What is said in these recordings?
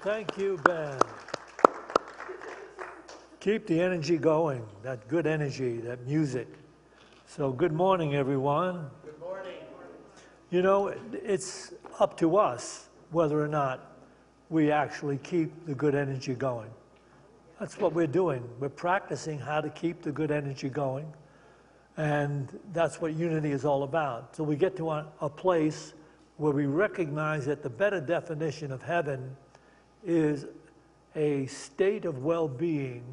Thank you, Ben. Keep the energy going, that good energy, that music. So good morning, everyone. Good morning. You know, it's up to us whether or not we actually keep the good energy going. That's what we're doing. We're practicing how to keep the good energy going. And that's what unity is all about. So we get to a place where we recognize that the better definition of heaven is a state of well-being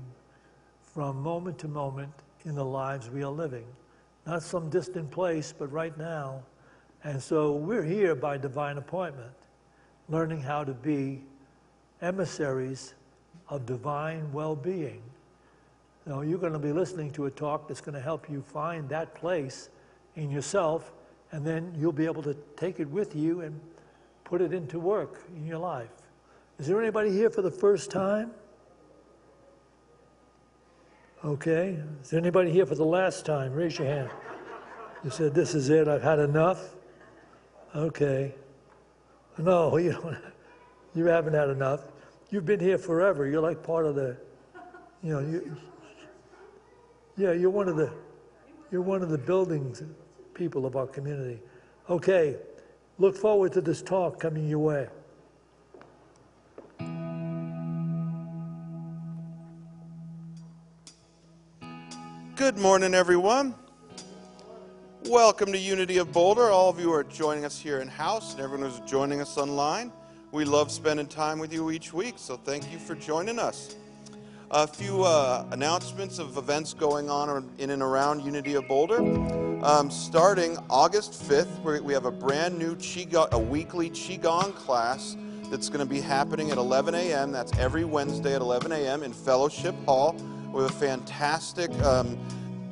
from moment to moment in the lives we are living. Not some distant place, but right now. And so we're here by divine appointment, learning how to be emissaries of divine well-being. So you're going to be listening to a talk that's going to help you find that place in yourself, and then you'll be able to take it with you and put it into work in your life. Is there anybody here for the first time? Okay. Is there anybody here for the last time? Raise your hand. You said, this is it, I've had enough? Okay. No, you don't. You haven't had enough. You've been here forever. You're like part of the, you're one of the buildings people of our community. Okay. Look forward to this talk coming your way. Good morning, everyone. Welcome to Unity of Boulder. All of you who are joining us here in-house and everyone who's joining us online. We love spending time with you each week, so thank you for joining us. A few announcements of events going on in and around Unity of Boulder. Starting August 5th, we have a brand new a weekly Qigong class that's going to be happening at 11 a.m. That's every Wednesday at 11 a.m. in Fellowship Hall. We have a fantastic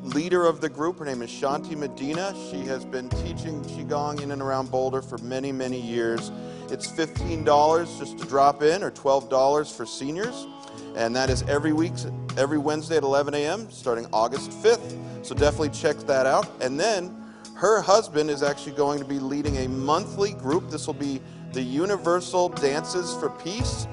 leader of the group. Her name is Shanti Medina. She has been teaching Qigong in and around Boulder for many, many years. It's $15 just to drop in, or $12 for seniors. And that is every Wednesday at 11 a.m. starting August 5th. So definitely check that out. And then her husband is actually going to be leading a monthly group. This will be the Universal Dances for Peace.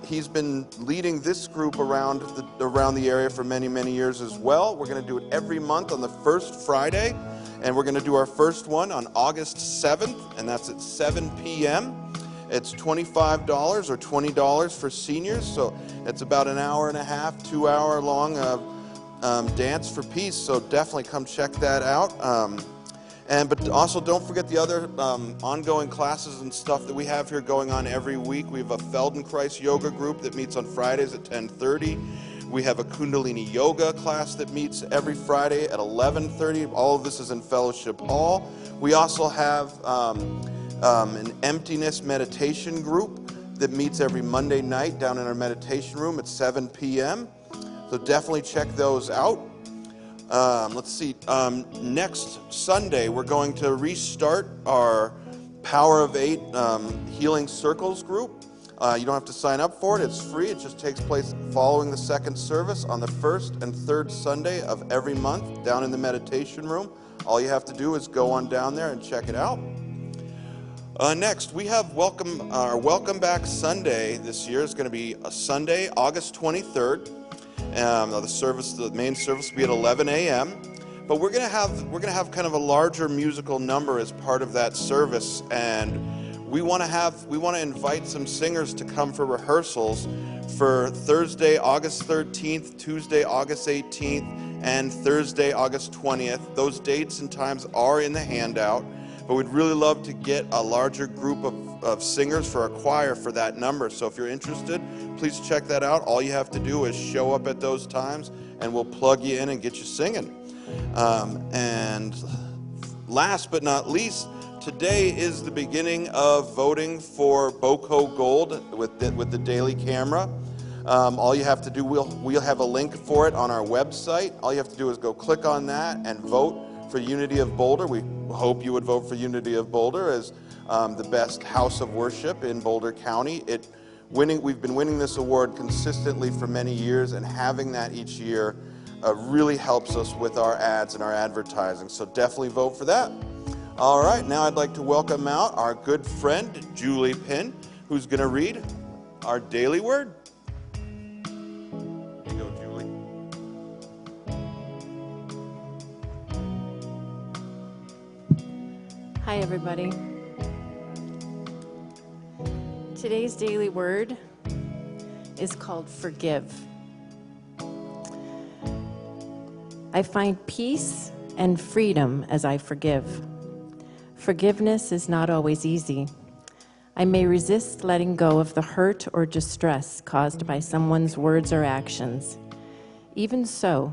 He's been leading this group around the area for many, many years as well. We're going to do it every month on the first Friday, and we're going to do our first one on August 7th, and that's at 7 p.m. It's $25 or $20 for seniors, so it's about an hour and a half, 2 hour long dance for peace, so definitely come check that out. But also don't forget the other ongoing classes and stuff that we have here going on every week. We have a Feldenkrais yoga group that meets on Fridays at 10:30. We have a Kundalini yoga class that meets every Friday at 11:30. All of this is in Fellowship Hall. We also have an emptiness meditation group that meets every Monday night down in our meditation room at 7 p.m. So definitely check those out. Let's see, next Sunday we're going to restart our Power of 8 Healing Circles group. You don't have to sign up for it, it's free. It just takes place following the second service on the first and third Sunday of every month down in the meditation room. All you have to do is go on down there and check it out. Next, we have our Welcome Back Sunday this year. Is going to be a Sunday, August 23rd. The main service will be at 11 a.m. But we're gonna have kind of a larger musical number as part of that service, and we want to invite some singers to come for rehearsals for Thursday, August 13th, Tuesday, August 18th, and Thursday, August 20th. Those dates and times are in the handout, but we'd really love to get a larger group of singers for a choir for that number. So if you're interested, please check that out. All you have to do is show up at those times and we'll plug you in and get you singing. And last but not least, today is the beginning of voting for BOCO Gold with the daily camera. All you have to do, we'll have a link for it on our website. All you have to do is go click on that and vote for Unity of Boulder. We hope you would vote for Unity of Boulder as the best house of worship in Boulder County. We've been winning this award consistently for many years, and having that each year really helps us with our ads and our advertising. So definitely vote for that. All right, now I'd like to welcome out our good friend, Julie Pinn, who's going to read our daily word. Here you go, Julie. Hi, everybody. Today's daily word is called forgive. I find peace and freedom as I forgive. Forgiveness is not always easy. I may resist letting go of the hurt or distress caused by someone's words or actions. Even so,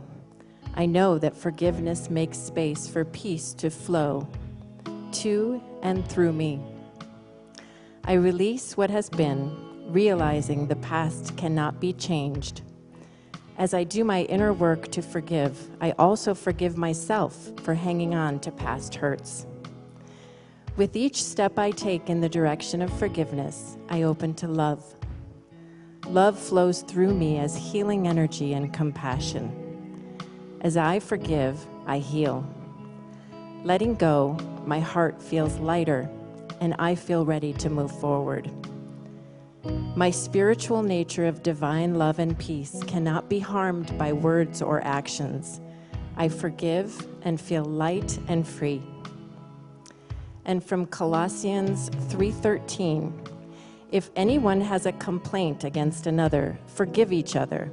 I know that forgiveness makes space for peace to flow to and through me. I release what has been, realizing the past cannot be changed. As I do my inner work to forgive, I also forgive myself for hanging on to past hurts. With each step I take in the direction of forgiveness, I open to love. Love flows through me as healing energy and compassion. As I forgive, I heal. Letting go, my heart feels lighter, and I feel ready to move forward. My spiritual nature of divine love and peace cannot be harmed by words or actions. I forgive and feel light and free. And from Colossians 3:13, if anyone has a complaint against another, forgive each other.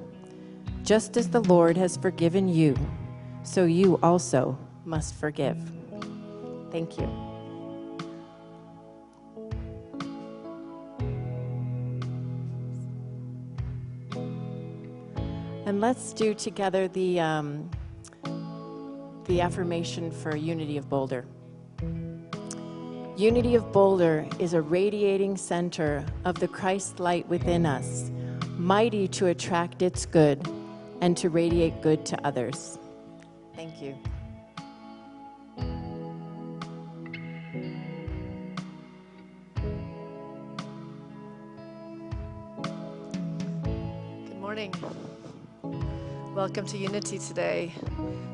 Just as the Lord has forgiven you, so you also must forgive. Thank you. And let's do together the affirmation for Unity of Boulder. Unity of Boulder is a radiating center of the Christ light within us, mighty to attract its good and to radiate good to others. Thank you. Good morning. Welcome to Unity today.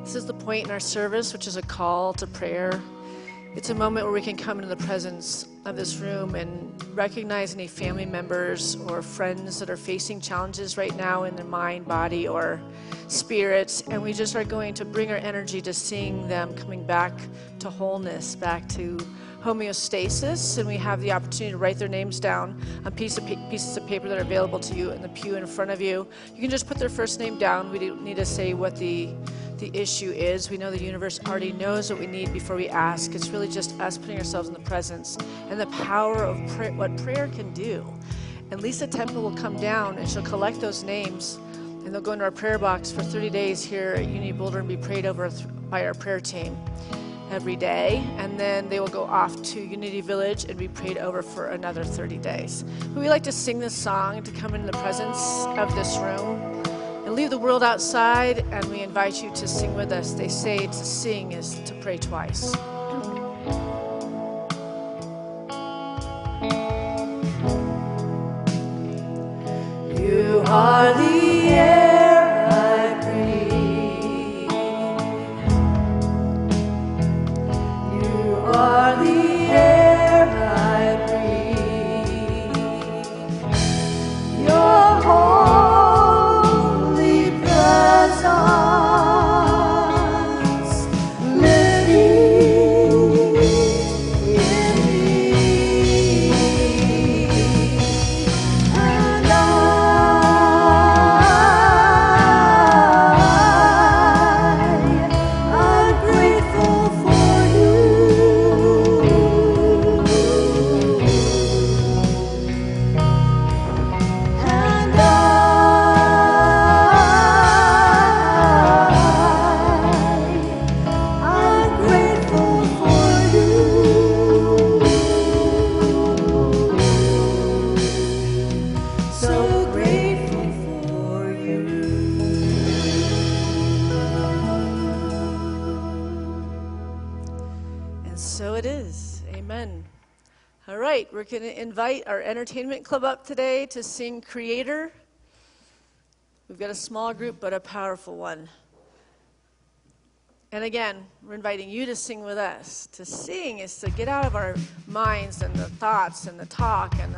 This is the point in our service, which is a call to prayer. It's a moment where we can come into the presence of this room and recognize any family members or friends that are facing challenges right now in their mind, body, or spirit. And we just are going to bring our energy to seeing them coming back to wholeness, back to homeostasis. And we have the opportunity to write their names down on pieces of paper that are available to you in the pew in front of you. You can just put their first name down. We don't need to say what the issue is. We know the universe already knows what we need before we ask. It's really just us putting ourselves in the presence and the power of what prayer can do. And Lisa Temple will come down and she'll collect those names and they'll go into our prayer box for 30 days here at Unity Boulder and be prayed over by our prayer team every day. And then they will go off to Unity Village and be prayed over for another 30 days. But we like to sing this song to come into the presence of this room and leave the world outside, and we invite you to sing with us. They say to sing is to pray twice. You are the air I breathe. You are the air I breathe. Your holy presence living in me. And I'm grateful for you. And I'm grateful for you. So grateful for you. And so it is. Amen. All right, we're going to invite our entertainment club up today to sing Creator. We've got a small group, but a powerful one. And again, we're inviting you to sing with us. To sing is to get out of our minds and the thoughts and the talk and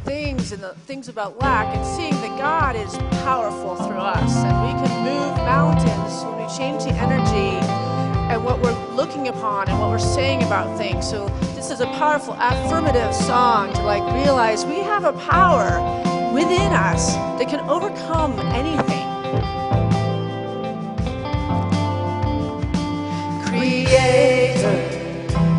things and the things about lack, and seeing that God is powerful through us, and we can move mountains when we change the energy and what we're looking upon and what we're saying about things. So this is a powerful affirmative song to like realize we have a power within us that can overcome anything. Creator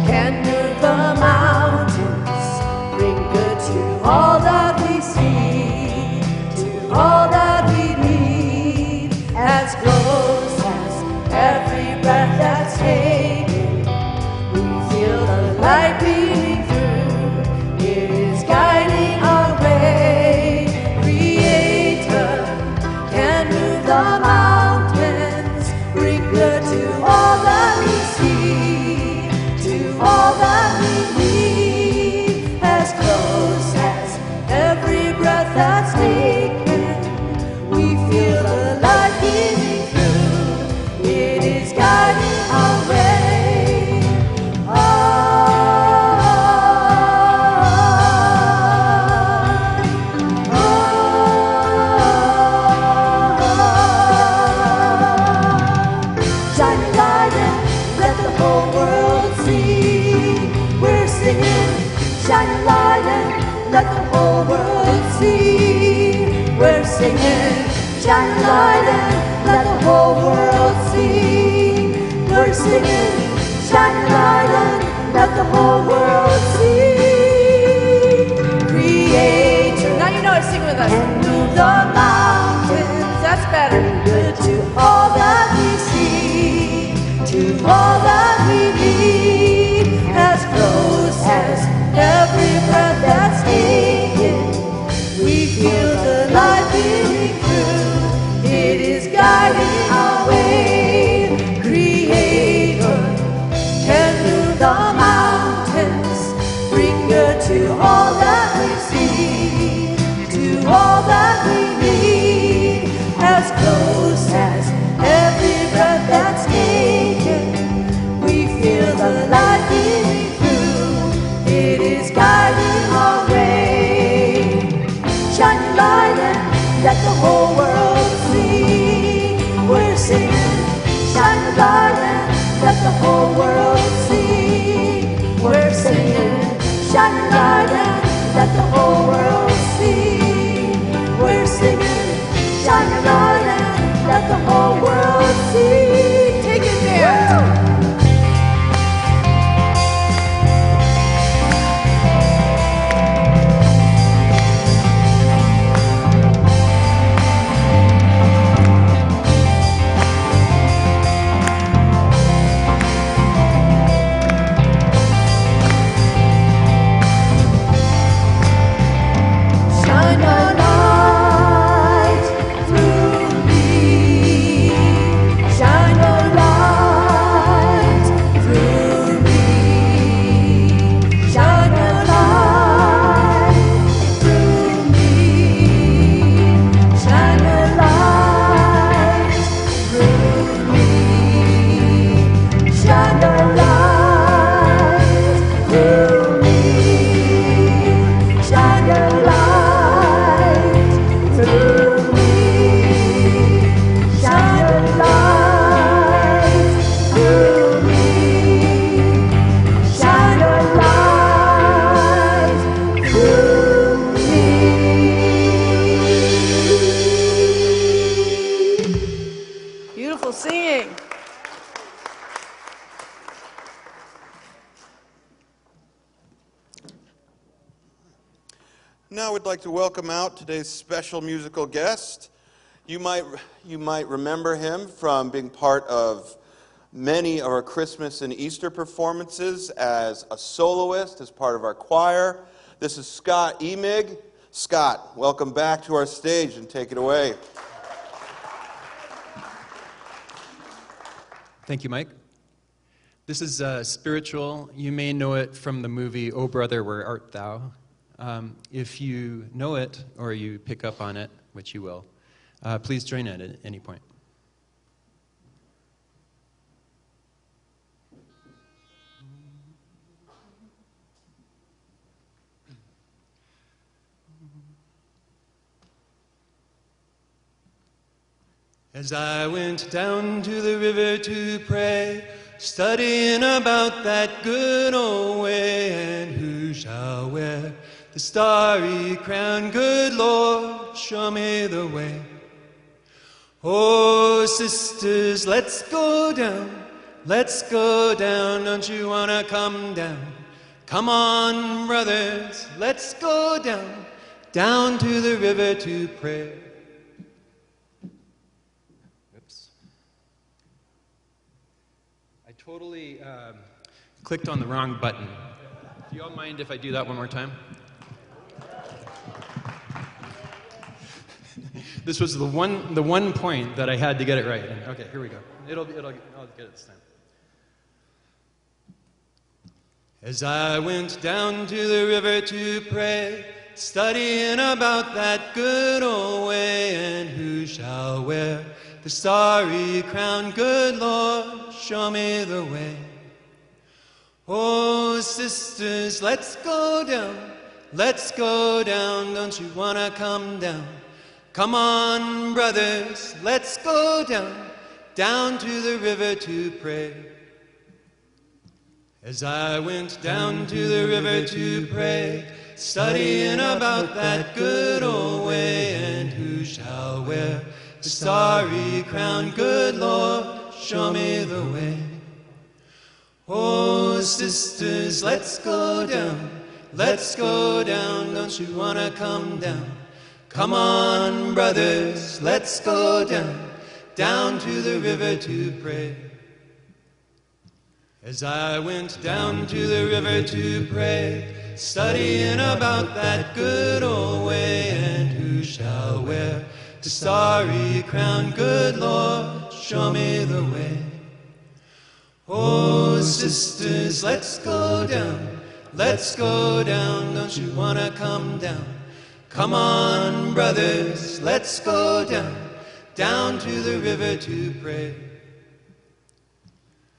can move the mountains, bring good to all that we see, to all that we need, as close as every breath that's taken. We feel the light beaming through, it is guiding our way. Creator can move the mountains, bring good to all that we see, to all that we need, as close as every breath that's taken. We feel the light beaming through, it is guiding our way. Shine your light and let the whole world see. We're singing, shine your light and let the whole world see. We're singing, shine your light and let the whole world see. We're singing, shine your light and let the whole world see. Creator, now you know it, sing with us. And move the mountains, that's better. Good to all that we see, to all that we need, as close as every breath that's taken. We feel the light beaming through, it is guiding our way. Creator can move the mountains, bring good to all that we see, to all that we need, as close as every breath that's taken. We feel the light beaming through, it is guiding our way. Shine your light and let the whole world see. We're singing, shine your light and let the whole world see. We're singing, shine your light and let the whole world see. We're singing, shine your light and let the whole world see. Take it there. Shine your light through me. Shine your light through me. Shine your light through me. Shine your light through me. Shine your light through me. Shine your light through me. Shine your light through me. Shine your light through me. Beautiful singing. Now we'd like to welcome out today's special musical guest. You might remember him from being part of many of our Christmas and Easter performances as a soloist, as part of our choir. This is Scott Emig. Scott, welcome back to our stage and take it away. Thank you, Mike. This is spiritual. You may know it from the movie Oh Brother, Where Art Thou? If you know it or you pick up on it, which you will, please join in at any point. As I went down to the river to pray, studying about that good old way, and who shall wear the starry crown? Good Lord, show me the way. Oh, sisters, let's go down, don't you wanna come down? Come on, brothers, let's go down, down to the river to pray. Oops. I totally clicked on the wrong button. Do you all mind if I do that one more time? This was the one point that I had to get it right. Okay, here we go. I'll get it this time. As I went down to the river to pray, studying about that good old way, and who shall wear the starry crown? Good Lord, show me the way. Oh, sisters, let's go down, don't you wanna come down? Come on, brothers, let's go down, down to the river to pray. As I went down to the river to pray, studying about that good old way, and who shall wear the starry crown? Good Lord, show me the way. Oh, sisters, let's go down, don't you wanna come down? Come on, brothers, let's go down, down to the river to pray. As I went down to the river to pray, studying about that good old way, and who shall wear the starry crown? Good Lord, show me the way. Oh, sisters, let's go down, don't you wanna come down? Come on, brothers, let's go down, down to the river to pray.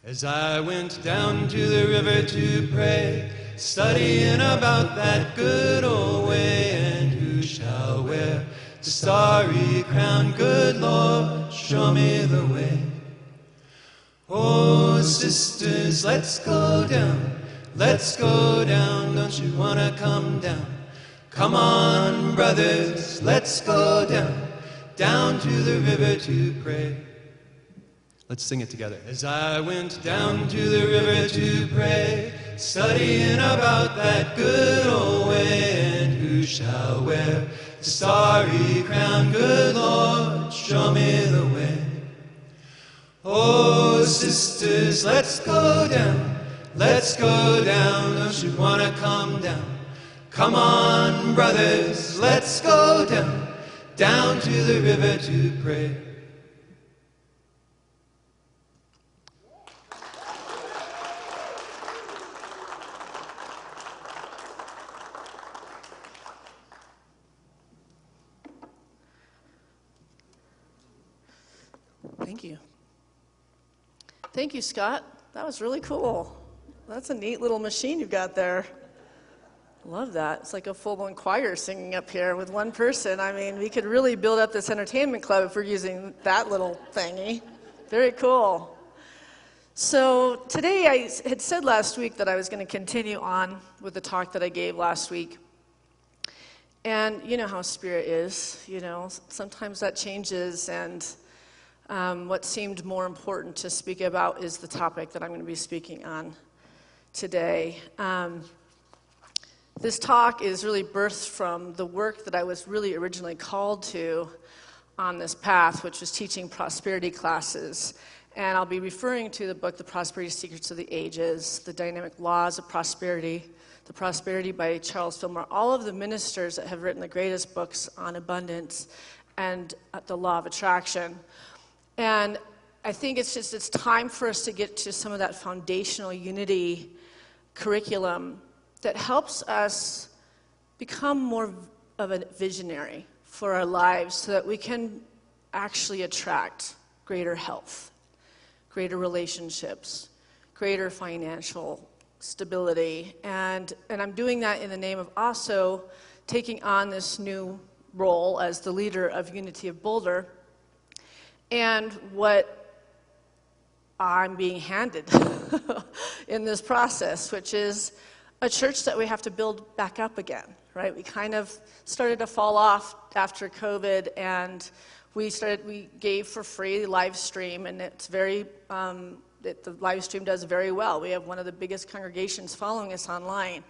As I went down to the river to pray, studying about that good old way, and who shall wear the starry crown? Good Lord, show me the way. Oh, sisters, let's go down, don't you wanna come down? Come on, brothers, let's go down, down to the river to pray. Let's sing it together. As I went down to the river to pray, studying about that good old way, and who shall wear the starry crown? Good Lord, show me the way. Oh, sisters, let's go down, don't you wanna come down? Come on, brothers, let's go down, down to the river to pray. Thank you. Thank you, Scott. That was really cool. That's a neat little machine you've got there. Love that. It's like a full-blown choir singing up here with one person. I mean, we could really build up this entertainment club if we're using that little thingy. Very cool. So today I had said last week that I was going to continue on with the talk that I gave last week. And you know how Spirit is, you know, sometimes that changes, and what seemed more important to speak about is the topic that I'm going to be speaking on today. This talk is really birthed from the work that I was really originally called to on this path, which was teaching prosperity classes. And I'll be referring to the book, The Prosperity Secrets of the Ages, The Dynamic Laws of Prosperity, The Prosperity by Charles Fillmore, all of the ministers that have written the greatest books on abundance and the law of attraction. And I think it's time for us to get to some of that foundational unity curriculum that helps us become more of a visionary for our lives so that we can actually attract greater health, greater relationships, greater financial stability. And I'm doing that in the name of also taking on this new role as the leader of Unity of Boulder. and what I'm being handed in this process, which is a church that we have to build back up again, right? We kind of started to fall off after COVID, and we gave for free live stream, and it's very, the live stream does very well. We have one of the biggest congregations following us online,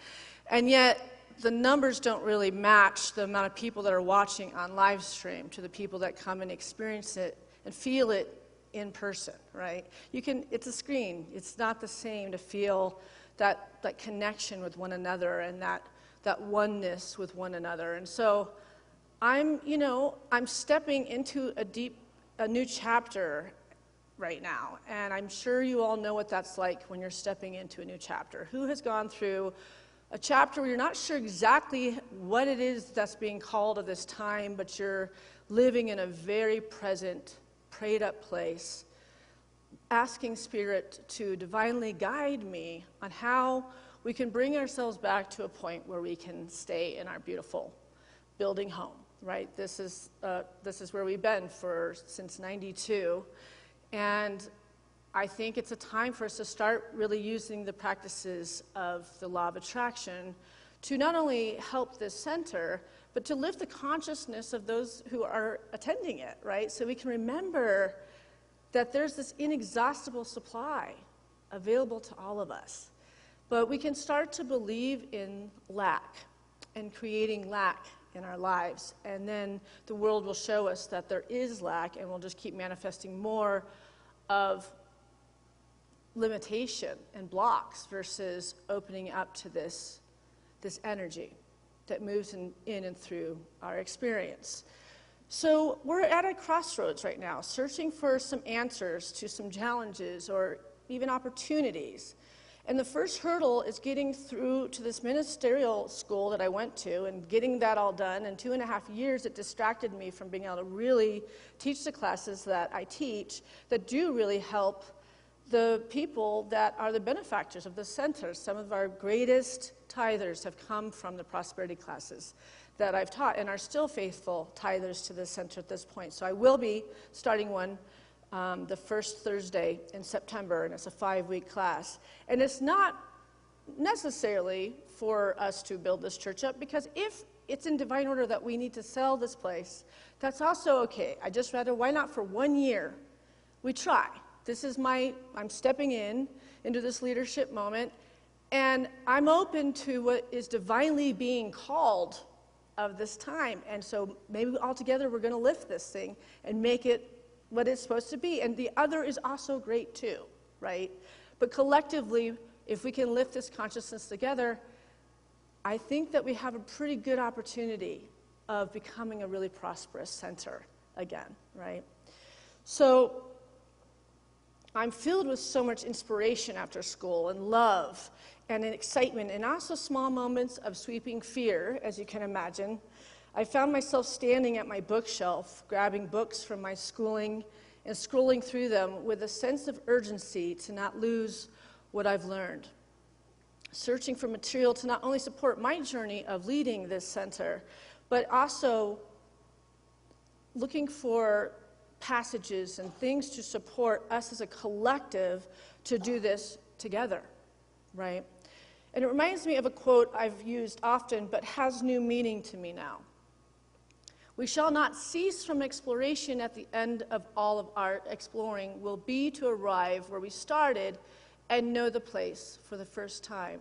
and yet the numbers don't really match the amount of people that are watching on live stream to the people that come and experience it and feel it in person, right? It's a screen. It's not the same to feel that connection with one another and that oneness with one another. And so I'm stepping into a new chapter right now, and I'm sure you all know what that's like when you're stepping into a new chapter. Who has gone through a chapter where you're not sure exactly what it is that's being called at this time, but you're living in a very present, prayed up place, asking Spirit to divinely guide me on how we can bring ourselves back to a point where we can stay in our beautiful building home, right? This is where we've been since '92, and I think it's a time for us to start really using the practices of the law of attraction to not only help this center, but to lift the consciousness of those who are attending it, right? So we can remember that there's this inexhaustible supply available to all of us. But we can start to believe in lack and creating lack in our lives. And then the world will show us that there is lack, and we'll just keep manifesting more of limitation and blocks versus opening up to this energy that moves in and through our experience. So we're at a crossroads right now, searching for some answers to some challenges or even opportunities. And the first hurdle is getting through to this ministerial school that I went to and getting that all done. In 2.5 years, it distracted me from being able to really teach the classes that I teach that do really help the people that are the benefactors of the center. Some of our greatest tithers have come from the prosperity classes that I've taught and are still faithful tithers to the center at this point. So I will be starting one the first Thursday in September, and it's a 5-week class. And it's not necessarily for us to build this church up, because if it's in divine order that we need to sell this place, that's also okay. I just rather, why not for 1 year? We try. I'm stepping into this leadership moment, and I'm open to what is divinely being called of this time. And so maybe all together we're going to lift this thing and make it what it's supposed to be. And the other is also great too, right? But collectively, if we can lift this consciousness together, I think that we have a pretty good opportunity of becoming a really prosperous center again, right? So I'm filled with so much inspiration after school and love and excitement, and also small moments of sweeping fear, as you can imagine. I found myself standing at my bookshelf, grabbing books from my schooling and scrolling through them with a sense of urgency to not lose what I've learned. Searching for material to not only support my journey of leading this center, but also looking for passages and things to support us as a collective to do this together, right? And it reminds me of a quote I've used often, but has new meaning to me now. We shall not cease from exploration. At the end of all of our exploring will be to arrive where we started and know the place for the first time.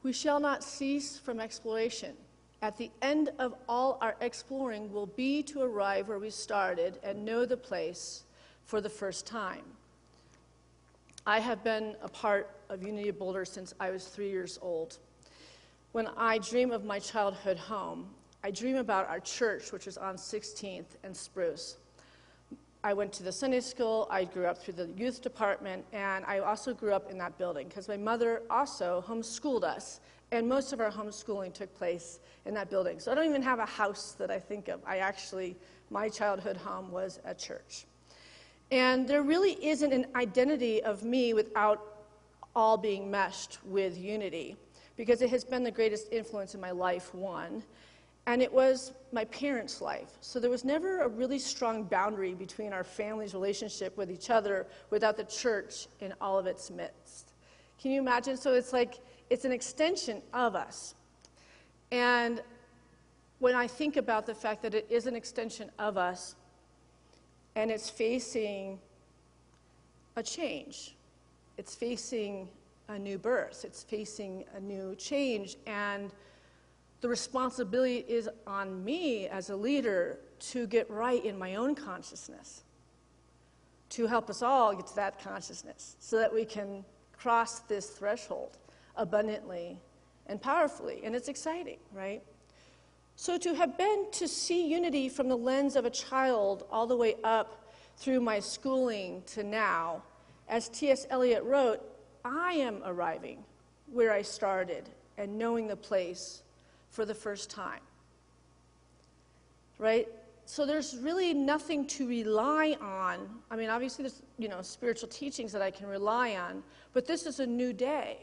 We shall not cease from exploration. At the end of all our exploring will be to arrive where we started and know the place for the first time. I have been a part of Unity of Boulder since I was 3 years old. When I dream of my childhood home, I dream about our church, which is on 16th and Spruce. I went to the Sunday school, I grew up through the youth department, and I also grew up in that building because my mother also homeschooled us, and most of our homeschooling took place in that building. So I don't even have a house that I think of. My childhood home was a church. And there really isn't an identity of me without all being meshed with unity, because it has been the greatest influence in my life, one. And it was my parents' life. So there was never a really strong boundary between our family's relationship with each other without the church in all of its midst. Can you imagine? So it's like, it's an extension of us. And when I think about the fact that it is an extension of us, and it's facing a change, it's facing a new birth, it's facing a new change, and the responsibility is on me as a leader to get right in my own consciousness, to help us all get to that consciousness so that we can cross this threshold abundantly and powerfully. And it's exciting, right? So to see unity from the lens of a child all the way up through my schooling to now, as T.S. Eliot wrote, I am arriving where I started and knowing the place for the first time, right? So there's really nothing to rely on. I mean, obviously there's, spiritual teachings that I can rely on, but this is a new day.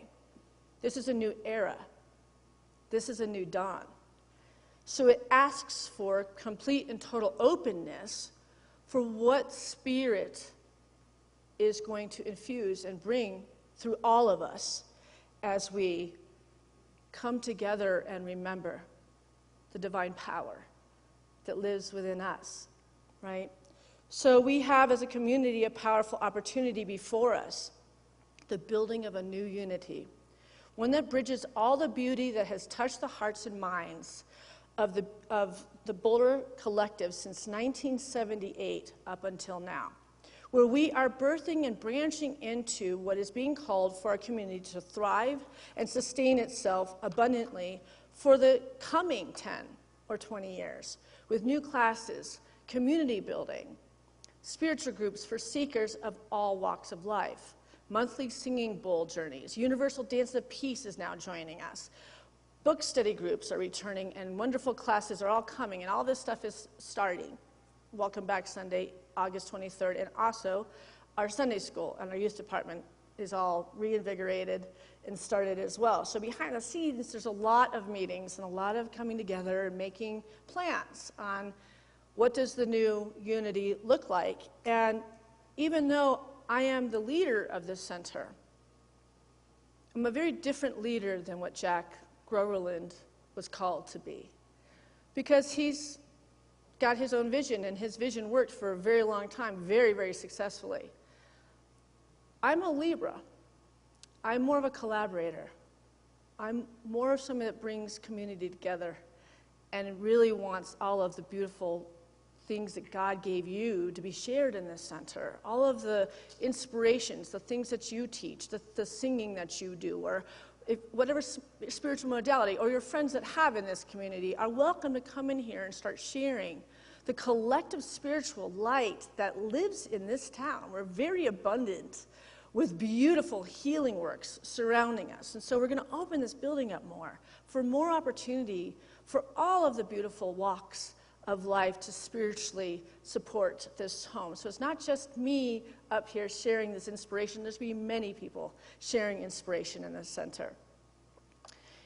This is a new era. This is a new dawn. So it asks for complete and total openness for what Spirit is going to infuse and bring through all of us as we come together and remember the divine power that lives within us, right? So we have as a community a powerful opportunity before us, the building of a new unity, one that bridges all the beauty that has touched the hearts and minds of the Boulder collective since 1978 up until now, where we are birthing and branching into what is being called for our community to thrive and sustain itself abundantly for the coming 10 or 20 years, with new classes, community building, spiritual groups for seekers of all walks of life, monthly singing bowl journeys, Universal Dance of Peace is now joining us, book study groups are returning, and wonderful classes are all coming, and all this stuff is starting. Welcome Back Sunday, August 23rd, and also our Sunday school and our youth department is all reinvigorated and started as well. So behind the scenes, there's a lot of meetings and a lot of coming together and making plans on what does the new unity look like. And even though I am the leader of this center, I'm a very different leader than what Jack Groverland was called to be, because he's got his own vision, and his vision worked for a very long time, very, very successfully. I'm a Libra. I'm more of a collaborator. I'm more of someone that brings community together and really wants all of the beautiful things that God gave you to be shared in this center, all of the inspirations, the things that you teach, the singing that you do, or whatever spiritual modality, or your friends that have in this community are welcome to come in here and start sharing the collective spiritual light that lives in this town. We're very abundant with beautiful healing works surrounding us. And so we're going to open this building up more opportunity for all of the beautiful walks of life to spiritually support this home. So it's not just me up here sharing this inspiration. There's going to be many people sharing inspiration in this center.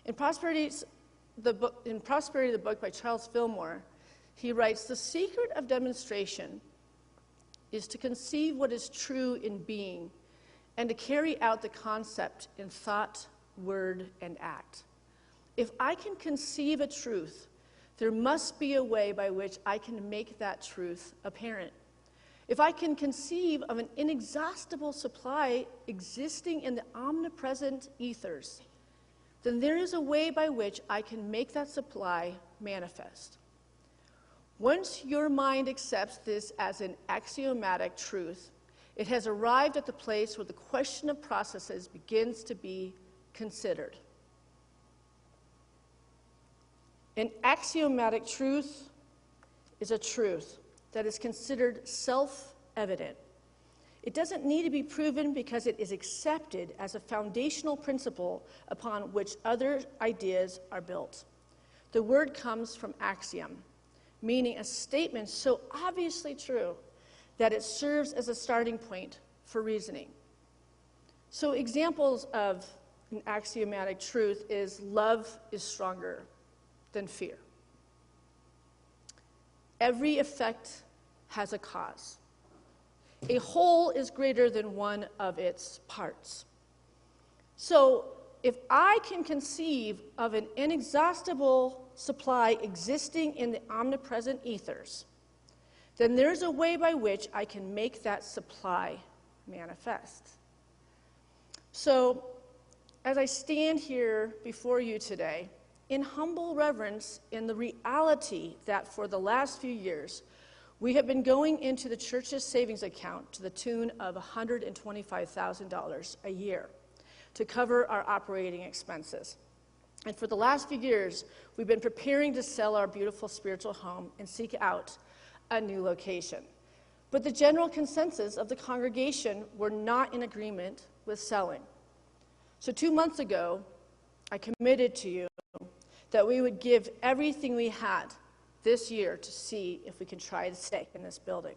In Prosperity, the book by Charles Fillmore, he writes, "The secret of demonstration is to conceive what is true in being and to carry out the concept in thought, word, and act. If I can conceive a truth, there must be a way by which I can make that truth apparent. If I can conceive of an inexhaustible supply existing in the omnipresent ethers, then there is a way by which I can make that supply manifest. Once your mind accepts this as an axiomatic truth, it has arrived at the place where the question of processes begins to be considered." An axiomatic truth is a truth that is considered self-evident. It doesn't need to be proven because it is accepted as a foundational principle upon which other ideas are built. The word comes from axiom, meaning a statement so obviously true that it serves as a starting point for reasoning. So examples of an axiomatic truth is love is stronger than fear. Every effect has a cause. A whole is greater than one of its parts. So if I can conceive of an inexhaustible supply existing in the omnipresent ethers, then there's a way by which I can make that supply manifest. So as I stand here before you today, in humble reverence in the reality that for the last few years, we have been going into the church's savings account to the tune of $125,000 a year to cover our operating expenses. And for the last few years, we've been preparing to sell our beautiful spiritual home and seek out a new location. But the general consensus of the congregation were not in agreement with selling. So 2 months ago, I committed to you that we would give everything we had this year to see if we could try to stay in this building.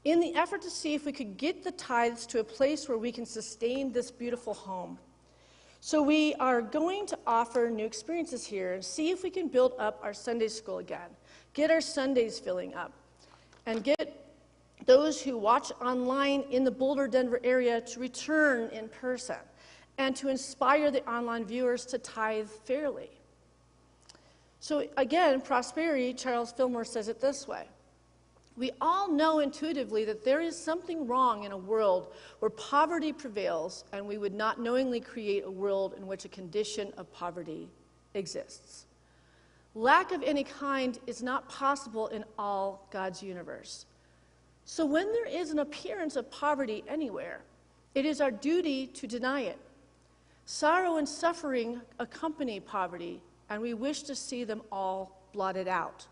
In the effort to see if we could get the tithes to a place where we can sustain this beautiful home. So we are going to offer new experiences here and see if we can build up our Sunday school again, get our Sundays filling up, and get those who watch online in the Boulder, Denver area to return in person, and to inspire the online viewers to tithe fairly. So again, prosperity, Charles Fillmore says it this way. We all know intuitively that there is something wrong in a world where poverty prevails, and we would not knowingly create a world in which a condition of poverty exists. Lack of any kind is not possible in all God's universe. So when there is an appearance of poverty anywhere, it is our duty to deny it. Sorrow and suffering accompany poverty, and we wish to see them all blotted out.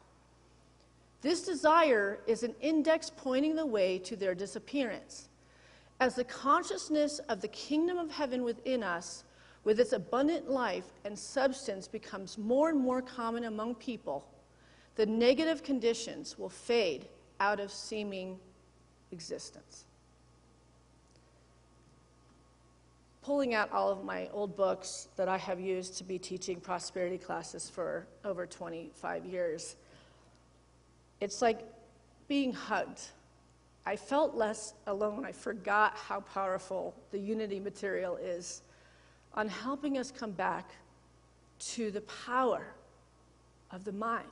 This desire is an index pointing the way to their disappearance. As the consciousness of the kingdom of heaven within us, with its abundant life and substance, becomes more and more common among people, the negative conditions will fade out of seeming existence. Pulling out all of my old books that I have used to be teaching prosperity classes for over 25 years, it's like being hugged. I felt less alone. I forgot how powerful the unity material is on helping us come back to the power of the mind,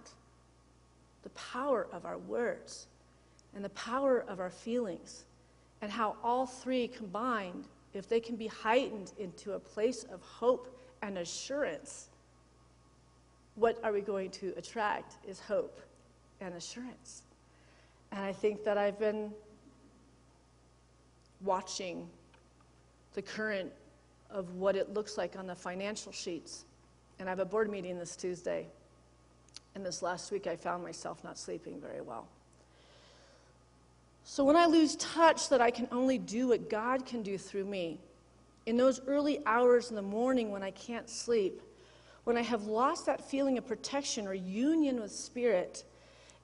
the power of our words, and the power of our feelings, and how all three combined, if they can be heightened into a place of hope and assurance, what are we going to attract is hope and assurance. And I think that I've been watching the current of what it looks like on the financial sheets. And I have a board meeting this Tuesday. And this last week I found myself not sleeping very well. So when I lose touch that I can only do what God can do through me, in those early hours in the morning when I can't sleep, when I have lost that feeling of protection or union with Spirit,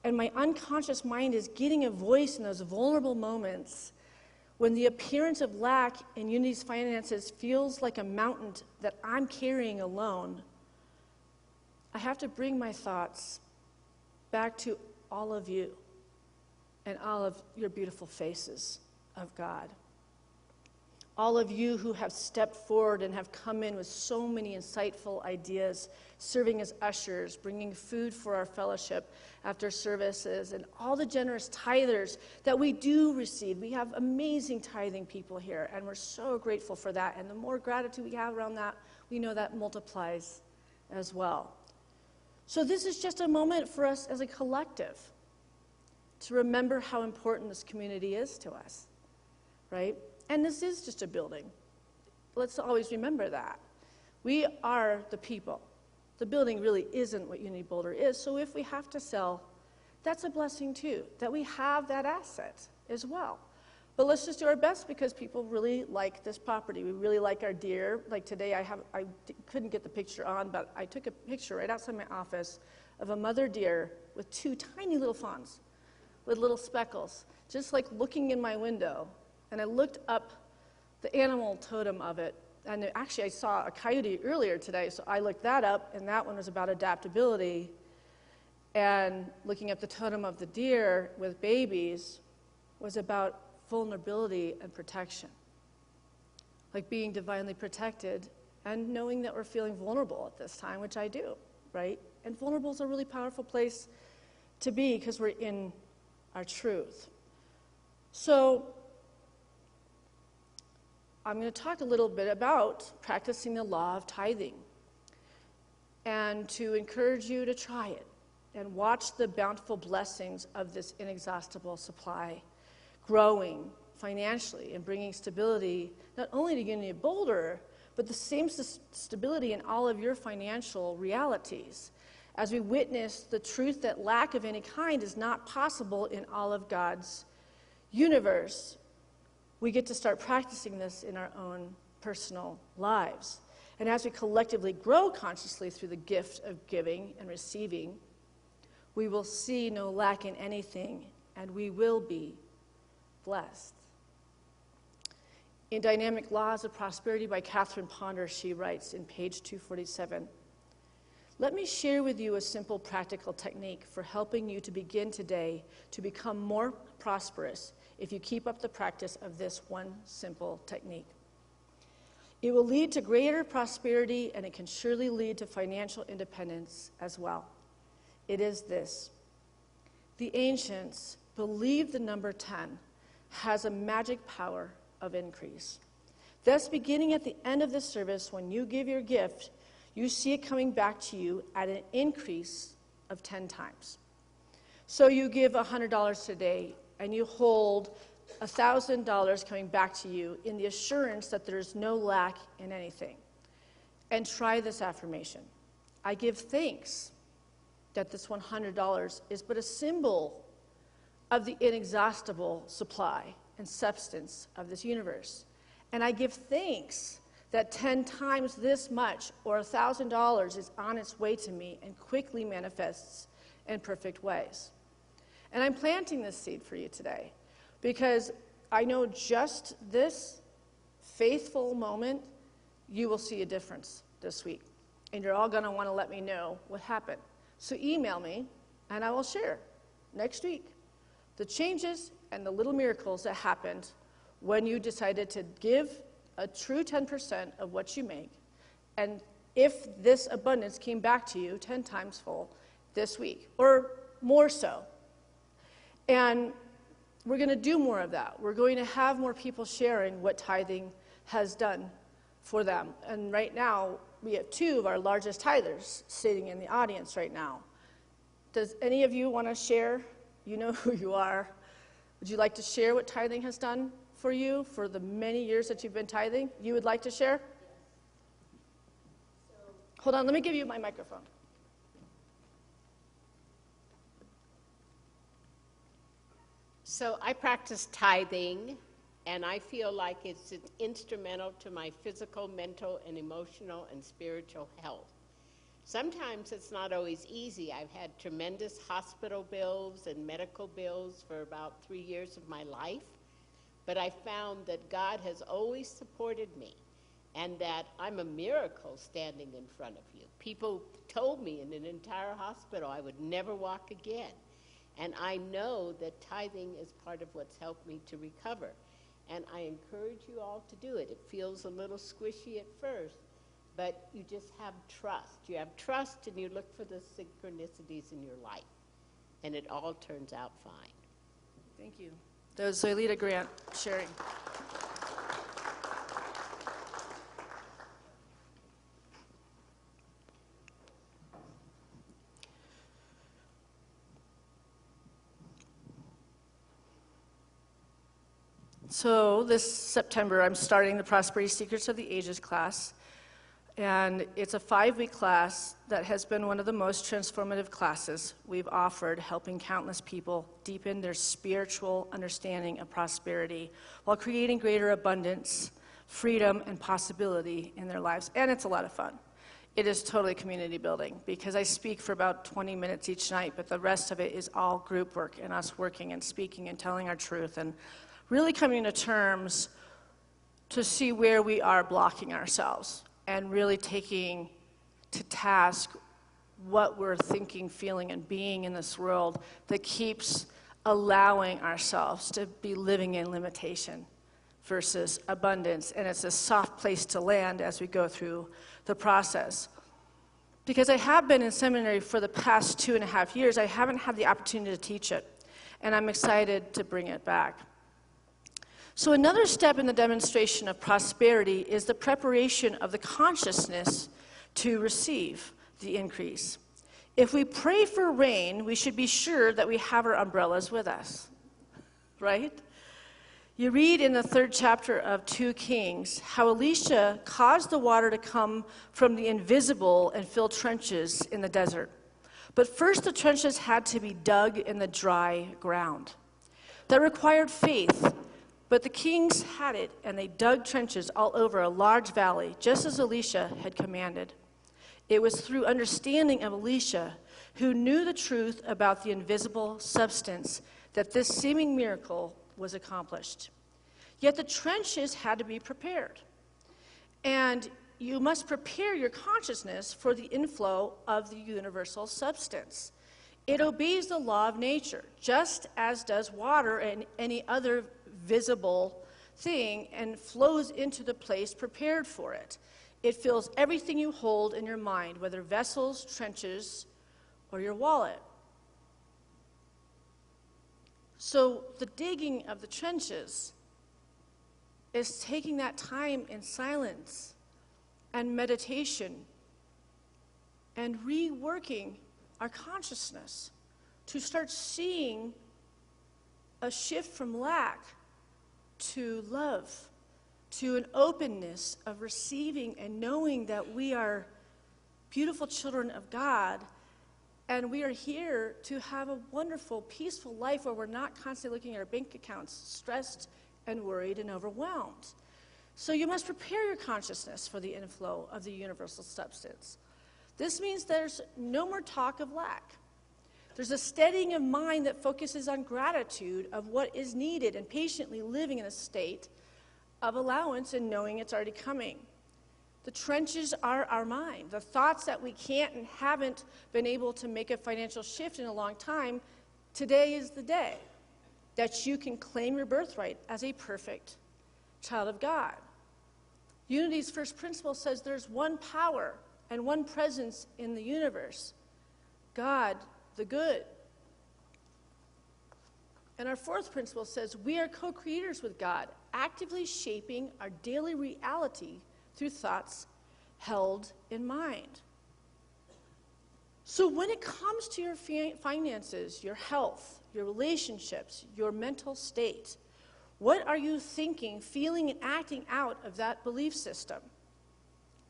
and my unconscious mind is getting a voice in those vulnerable moments, when the appearance of lack in Unity's finances feels like a mountain that I'm carrying alone, I have to bring my thoughts back to all of you and all of your beautiful faces of God. All of you who have stepped forward and have come in with so many insightful ideas, serving as ushers, bringing food for our fellowship after services, and all the generous tithers that we do receive. We have amazing tithing people here, and we're so grateful for that. And the more gratitude we have around that, we know that multiplies as well. So this is just a moment for us as a collective to remember how important this community is to us, right? And this is just a building. Let's always remember that. We are the people. The building really isn't what Unity Boulder is, so if we have to sell, that's a blessing too, that we have that asset as well. But let's just do our best because people really like this property. We really like our deer. Like today, I couldn't get the picture on, but I took a picture right outside my office of a mother deer with two tiny little fawns with little speckles, just like looking in my window. And I looked up the animal totem of it, and actually I saw a coyote earlier today, so I looked that up, and that one was about adaptability. And looking at the totem of the deer with babies was about vulnerability and protection. Like being divinely protected and knowing that we're feeling vulnerable at this time, which I do, right? And vulnerable is a really powerful place to be because we're in our truth. So I'm going to talk a little bit about practicing the law of tithing and to encourage you to try it and watch the bountiful blessings of this inexhaustible supply growing financially and bringing stability not only to Unity of Boulder, but the same stability in all of your financial realities as we witness the truth that lack of any kind is not possible in all of God's universe. We get to start practicing this in our own personal lives. And as we collectively grow consciously through the gift of giving and receiving, we will see no lack in anything, and we will be blessed. In Dynamic Laws of Prosperity by Catherine Ponder, she writes in page 247, "Let me share with you a simple practical technique for helping you to begin today to become more prosperous if you keep up the practice of this one simple technique. It will lead to greater prosperity, and it can surely lead to financial independence as well. It is this. The ancients believed the number 10 has a magic power of increase. Thus, beginning at the end of the service, when you give your gift, you see it coming back to you at an increase of 10 times. So you give $100 today, and you hold $1,000 coming back to you in the assurance that there's no lack in anything. And try this affirmation. I give thanks that this $100 is but a symbol of the inexhaustible supply and substance of this universe. And I give thanks that 10 times this much, or $1,000, is on its way to me and quickly manifests in perfect ways. And I'm planting this seed for you today because I know just this faithful moment, you will see a difference this week. And you're all going to want to let me know what happened. So email me, and I will share next week the changes and the little miracles that happened when you decided to give a true 10% of what you make, and if this abundance came back to you 10 times full this week, or more so. And we're going to do more of that. We're going to have more people sharing what tithing has done for them. And right now, we have 2 of our largest tithers sitting in the audience right now. Does any of you want to share? You know who you are. Would you like to share what tithing has done for you for the many years that you've been tithing? You would like to share? Hold on, let me give you my microphone. So I practice tithing, and I feel like it's instrumental to my physical, mental, and emotional and spiritual health. Sometimes it's not always easy. I've had tremendous hospital bills and medical bills for about 3 years of my life, but I found that God has always supported me and that I'm a miracle standing in front of you. People told me in an entire hospital I would never walk again. And I know that tithing is part of what's helped me to recover. And I encourage you all to do it. It feels a little squishy at first, but you just have trust. You have trust, and you look for the synchronicities in your life. And it all turns out fine. Thank you. That was Zoylita Grant sharing. So this September, I'm starting the Prosperity Secrets of the Ages class. And it's a 5-week class that has been one of the most transformative classes we've offered, helping countless people deepen their spiritual understanding of prosperity while creating greater abundance, freedom, and possibility in their lives. And it's a lot of fun. It is totally community building because I speak for about 20 minutes each night, but the rest of it is all group work and us working and speaking and telling our truth and really coming to terms to see where we are blocking ourselves and really taking to task what we're thinking, feeling, and being in this world that keeps allowing ourselves to be living in limitation versus abundance. And it's a soft place to land as we go through the process. Because I have been in seminary for the past 2.5 years, I haven't had the opportunity to teach it. And I'm excited to bring it back. So another step in the demonstration of prosperity is the preparation of the consciousness to receive the increase. If we pray for rain, we should be sure that we have our umbrellas with us, right? You read in the 3rd chapter of 2 Kings how Elisha caused the water to come from the invisible and fill trenches in the desert. But first the trenches had to be dug in the dry ground. That required faith, but the kings had it, and they dug trenches all over a large valley, just as Elisha had commanded. It was through understanding of Elisha, who knew the truth about the invisible substance, that this seeming miracle was accomplished. Yet the trenches had to be prepared. And you must prepare your consciousness for the inflow of the universal substance. It obeys the law of nature, just as does water and any other visible thing, and flows into the place prepared for it. It fills everything you hold in your mind, whether vessels, trenches, or your wallet. So the digging of the trenches is taking that time in silence and meditation and reworking our consciousness to start seeing a shift from lack to love, to an openness of receiving and knowing that we are beautiful children of God, and we are here to have a wonderful, peaceful life where we're not constantly looking at our bank accounts, stressed and worried and overwhelmed. So you must prepare your consciousness for the inflow of the universal substance. This means there's no more talk of lack. There's a steadying of mind that focuses on gratitude of what is needed and patiently living in a state of allowance and knowing it's already coming. The trenches are our mind. The thoughts that we can't and haven't been able to make a financial shift in a long time, today is the day that you can claim your birthright as a perfect child of God. Unity's first principle says there's one power and one presence in the universe, God, the good. And our fourth principle says we are co-creators with God, actively shaping our daily reality through thoughts held in mind. So when it comes to your finances, your health, your relationships, your mental state, what are you thinking, feeling, and acting out of that belief system?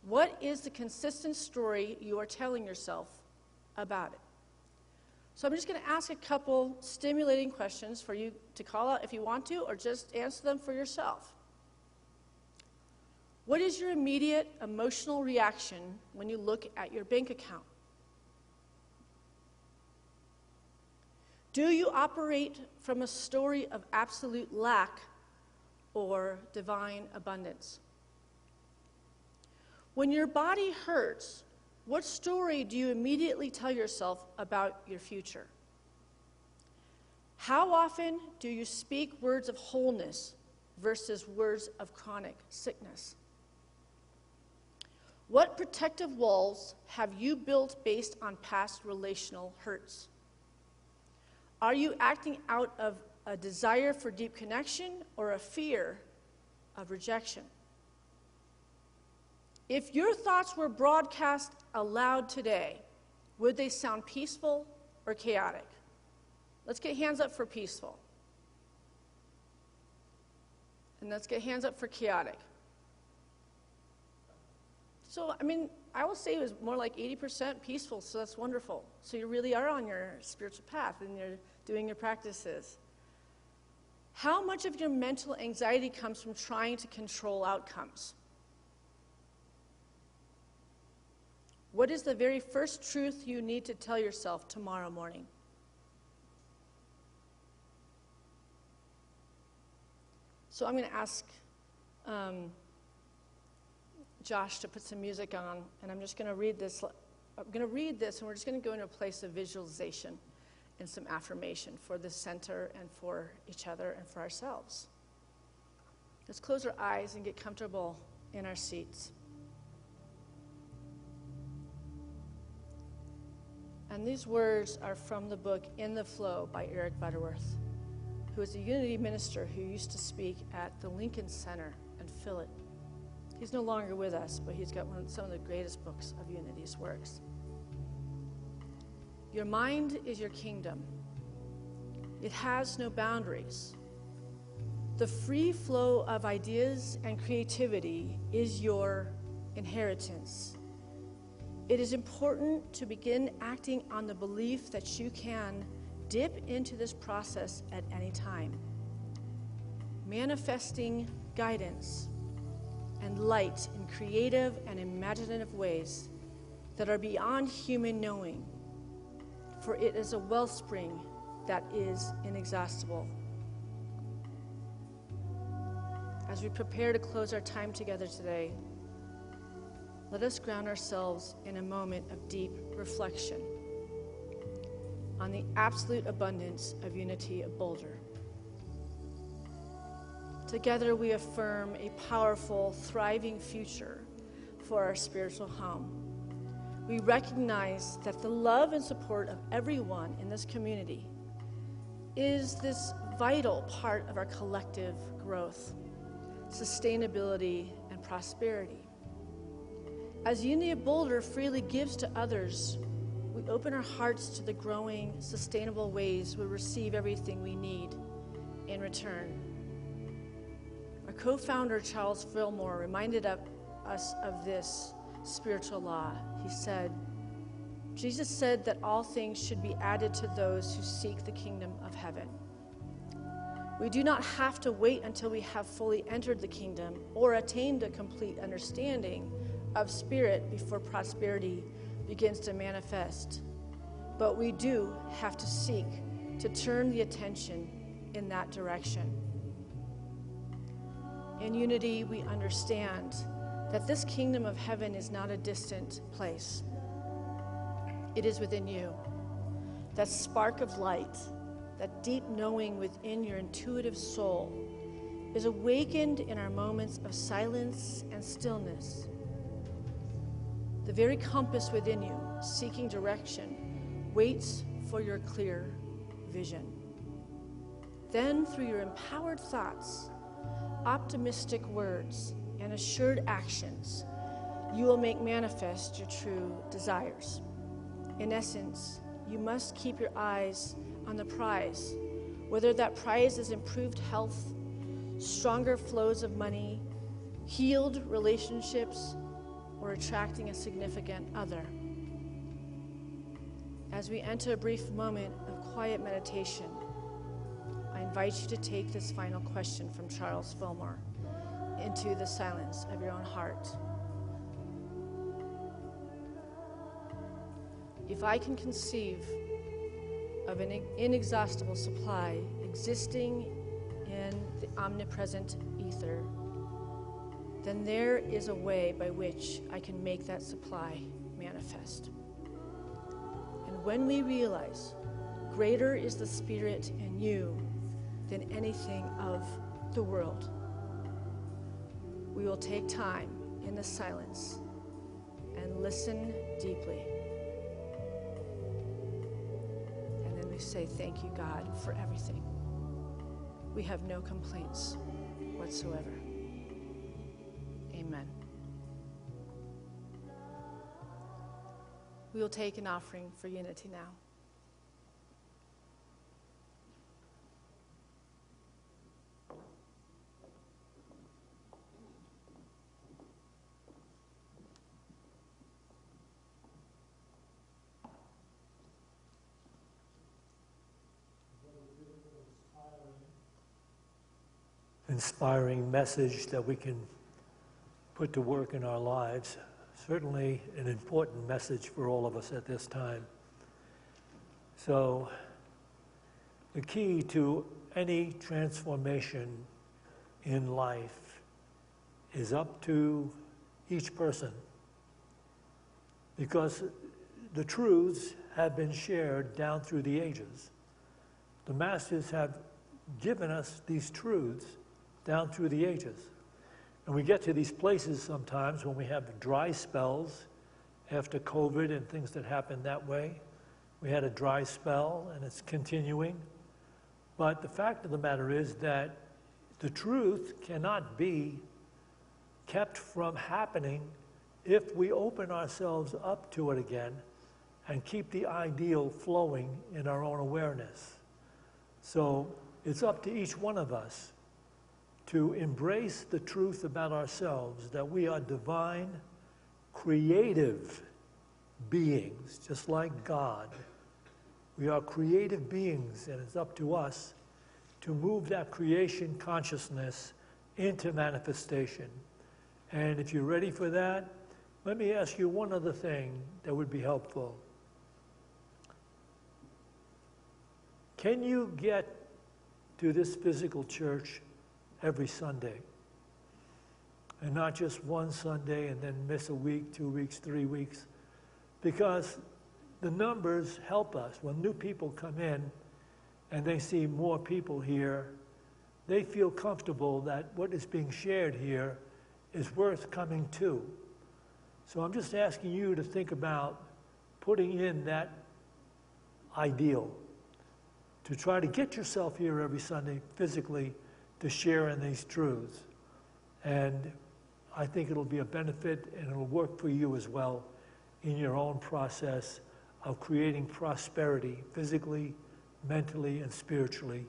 What is the consistent story you are telling yourself about it? So I'm just going to ask a couple stimulating questions for you to call out if you want to, or just answer them for yourself. What is your immediate emotional reaction when you look at your bank account? Do you operate from a story of absolute lack or divine abundance? When your body hurts, what story do you immediately tell yourself about your future? How often do you speak words of wholeness versus words of chronic sickness? What protective walls have you built based on past relational hurts? Are you acting out of a desire for deep connection or a fear of rejection? If your thoughts were broadcast aloud today, would they sound peaceful or chaotic? Let's get hands up for peaceful. And let's get hands up for chaotic. So, I will say it was more like 80% peaceful, so that's wonderful. So you really are on your spiritual path and you're doing your practices. How much of your mental anxiety comes from trying to control outcomes? What is the very first truth you need to tell yourself tomorrow morning? So I'm going to ask Josh to put some music on, and I'm just going to read this I'm going to read this, and we're just going to go into a place of visualization and some affirmation for the center and for each other and for ourselves. Let's close our eyes and get comfortable in our seats. And these words are from the book In the Flow by Eric Butterworth, who is a Unity minister who used to speak at the Lincoln Center and fill it. He's no longer with us, but he's got some of the greatest books of Unity's works. Your mind is your kingdom. It has no boundaries. The free flow of ideas and creativity is your inheritance. It is important to begin acting on the belief that you can dip into this process at any time, manifesting guidance and light in creative and imaginative ways that are beyond human knowing, for it is a wellspring that is inexhaustible. As we prepare to close our time together today, let us ground ourselves in a moment of deep reflection on the absolute abundance of Unity of Boulder. Together we affirm a powerful, thriving future for our spiritual home. We recognize that the love and support of everyone in this community is this vital part of our collective growth, sustainability, and prosperity. As Unity of Boulder freely gives to others, we open our hearts to the growing, sustainable ways we receive everything we need in return. Our co-founder, Charles Fillmore, reminded us of this spiritual law. He said, Jesus said that all things should be added to those who seek the kingdom of heaven. We do not have to wait until we have fully entered the kingdom or attained a complete understanding of spirit before prosperity begins to manifest. But we do have to seek to turn the attention in that direction. In Unity, we understand that this kingdom of heaven is not a distant place. It is within you. That spark of light, that deep knowing within your intuitive soul, is awakened in our moments of silence and stillness. The very compass within you, seeking direction, waits for your clear vision. Then, through your empowered thoughts, optimistic words, and assured actions, you will make manifest your true desires. In essence, you must keep your eyes on the prize, whether that prize is improved health, stronger flows of money, healed relationships, or attracting a significant other. As we enter a brief moment of quiet meditation, I invite you to take this final question from Charles Fillmore into the silence of your own heart. If I can conceive of an inexhaustible supply existing in the omnipresent ether, then there is a way by which I can make that supply manifest. And when we realize greater is the Spirit in you than anything of the world, we will take time in the silence and listen deeply. And then we say, thank you, God, for everything. We have no complaints whatsoever. Amen. We will take an offering for Unity now. Inspiring message that we can put to work in our lives. Certainly an important message for all of us at this time. So the key to any transformation in life is up to each person, because the truths have been shared down through the ages. The masters have given us these truths down through the ages. And we get to these places sometimes when we have dry spells after COVID and things that happen that way. We had a dry spell and it's continuing. But the fact of the matter is that the truth cannot be kept from happening if we open ourselves up to it again and keep the ideal flowing in our own awareness. So it's up to each one of us to embrace the truth about ourselves, that we are divine, creative beings, just like God. We are creative beings, and it's up to us to move that creation consciousness into manifestation. And if you're ready for that, let me ask you one other thing that would be helpful. Can you get to this physical church every Sunday? And not just one Sunday and then miss a week, 2 weeks, 3 weeks? Because the numbers help us. When new people come in and they see more people here, they feel comfortable that what is being shared here is worth coming to. So I'm just asking you to think about putting in that ideal, to try to get yourself here every Sunday physically to share in these truths. And I think it'll be a benefit and it'll work for you as well in your own process of creating prosperity physically, mentally, and spiritually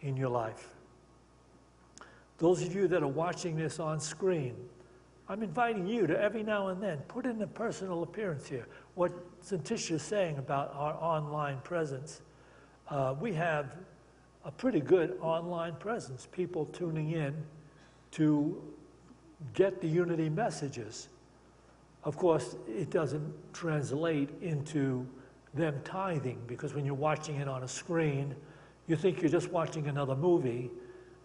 in your life. Those of you that are watching this on screen, I'm inviting you to every now and then put in a personal appearance here. What Syntysche is saying about our online presence, we have a pretty good online presence, people tuning in to get the unity messages. Of course, it doesn't translate into them tithing, because when you're watching it on a screen, you think you're just watching another movie,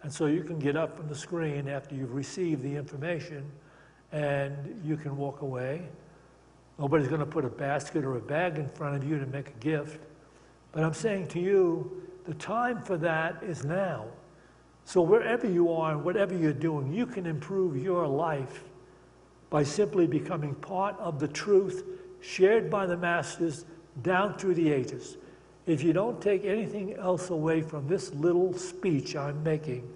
and so you can get up from the screen after you've received the information and you can walk away. Nobody's going to put a basket or a bag in front of you to make a gift. But I'm saying to you, the time for that is now. So wherever you are and whatever you're doing, you can improve your life by simply becoming part of the truth shared by the masters down through the ages. If you don't take anything else away from this little speech I'm making,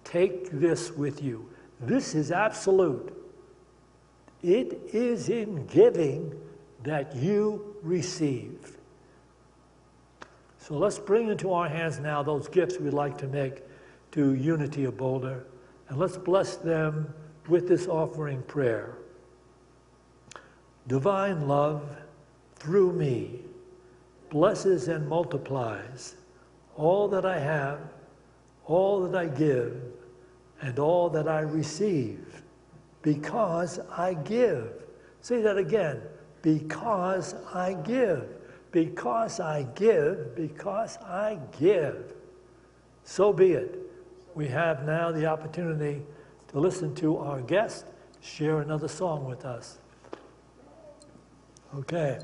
take this with you. This is absolute. It is in giving that you receive. So let's bring into our hands now those gifts we'd like to make to Unity of Boulder, and let's bless them with this offering prayer. Divine love, through me, blesses and multiplies all that I have, all that I give, and all that I receive, because I give. Say that again. Because I give. Because I give. Because I give. So be it. We have now the opportunity to listen to our guest share another song with us. Okay.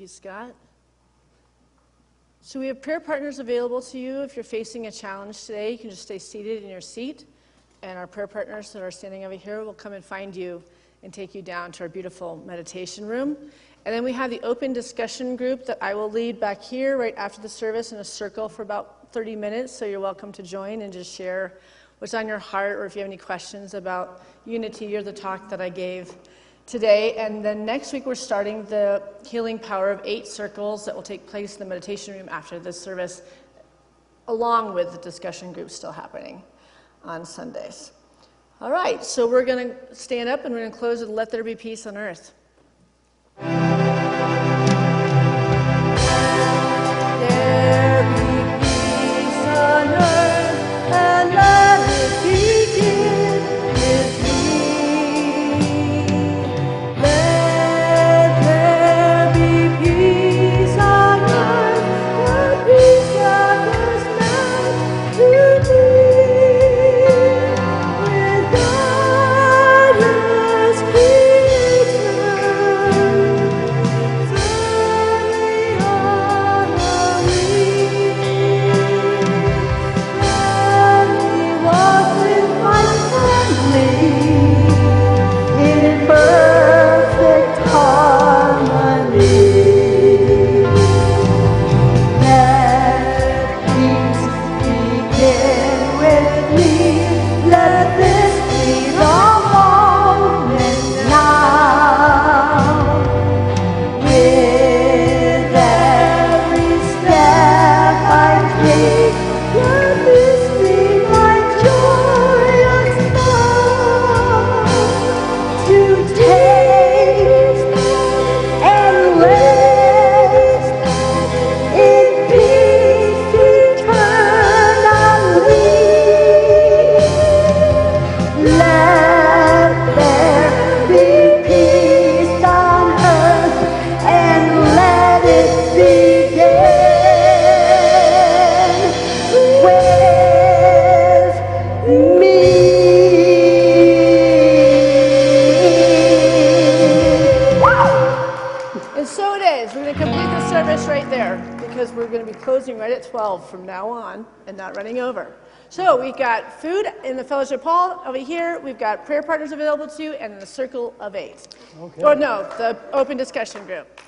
you, Scott. So we have prayer partners available to you. If you're facing a challenge today, you can just stay seated in your seat, and our prayer partners that are standing over here will come and find you and take you down to our beautiful meditation room. And then we have the open discussion group that I will lead back here right after the service in a circle for about 30 minutes, so you're welcome to join and just share what's on your heart, or if you have any questions about unity or the talk that I gave today. And then next week we're starting the healing power of 8 circles that will take place in the meditation room after this service, along with the discussion group still happening on Sundays. All right, so we're going to stand up and we're going to close with "Let There Be Peace on Earth." There be peace on earth, and let it begin with me. Let there be peace on earth, the peace that was meant to be. With God as creator, firmly on our knees. Let me walk with my family in perfect harmony. Let peace begin with me. Let this be the moment now. With every step I take, let this be my joyous love. To taste and rest in peace eternally. Let there be peace on earth, and let it begin with me. And so it is. We're going to complete the service right there, because we're going to be closing right at 12 from now on and not running over. So we've got food in the fellowship hall over here. We've got prayer partners available to you, and the circle of 8. Okay. Or no, the open discussion group.